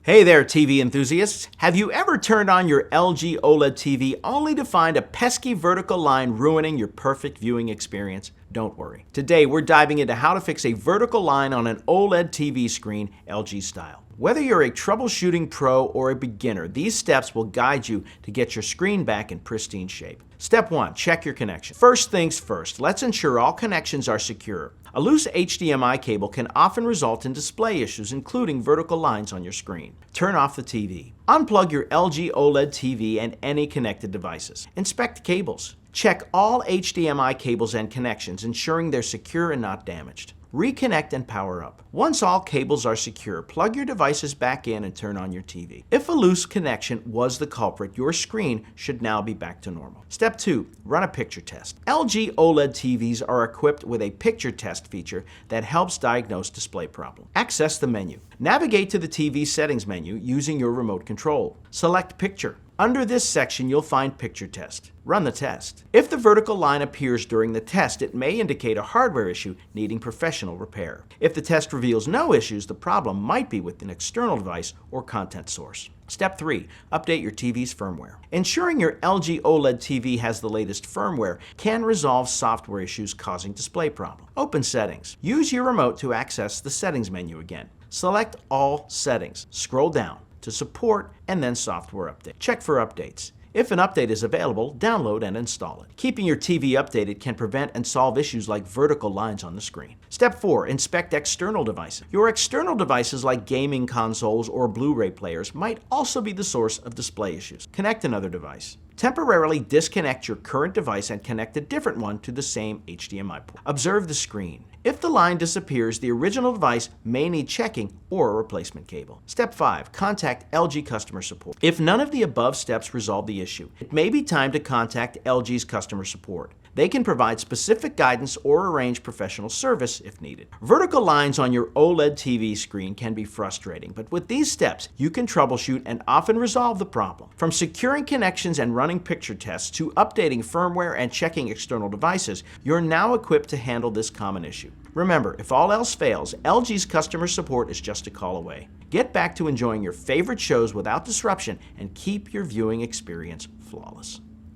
Hey there, TV enthusiasts! Have you ever turned on your LG OLED TV only to find a pesky vertical line ruining your perfect viewing experience? Don't worry. Today, we're diving into how to fix a vertical line on an OLED TV screen, LG style. Whether you're a troubleshooting pro or a beginner, these steps will guide you to get your screen back in pristine shape. Step 1. Check your connection. First things first, let's ensure all connections are secure. A loose HDMI cable can often result in display issues, including vertical lines on your screen. Turn off the TV. Unplug your LG OLED TV and any connected devices. Inspect cables. Check all HDMI cables and connections, ensuring they're secure and not damaged. Reconnect and power up. Once all cables are secure, plug your devices back in and turn on your TV. If a loose connection was the culprit, your screen should now be back to normal. Step 2. Run a picture test. LG OLED TVs are equipped with a picture test feature that helps diagnose display problems. Access the menu. Navigate to the TV settings menu using your remote control. Select Picture. Under this section, you'll find Picture Test. Run the test. If the vertical line appears during the test, it may indicate a hardware issue needing professional repair. If the test reveals no issues, the problem might be with an external device or content source. Step 3. Update your TV's firmware. Ensuring your LG OLED TV has the latest firmware can resolve software issues causing display problems. Open Settings. Use your remote to access the Settings menu again. Select All Settings. Scroll down to Support and then Software Update. Check for updates. If an update is available, download and install it. Keeping your TV updated can prevent and solve issues like vertical lines on the screen. Step 4. Inspect external devices. Your external devices like gaming consoles or Blu-ray players might also be the source of display issues. Connect another device. Temporarily disconnect your current device and connect a different one to the same HDMI port. Observe the screen. If the line disappears, the original device may need checking or a replacement cable. Step 5. Contact LG customer support. If none of the above steps resolve the issue, it may be time to contact LG's customer support. They can provide specific guidance or arrange professional service if needed. Vertical lines on your OLED TV screen can be frustrating, but with these steps, you can troubleshoot and often resolve the problem. From securing connections and running picture tests to updating firmware and checking external devices, you're now equipped to handle this common issue. Remember, if all else fails, LG's customer support is just a call away. Get back to enjoying your favorite shows without disruption and keep your viewing experience flawless.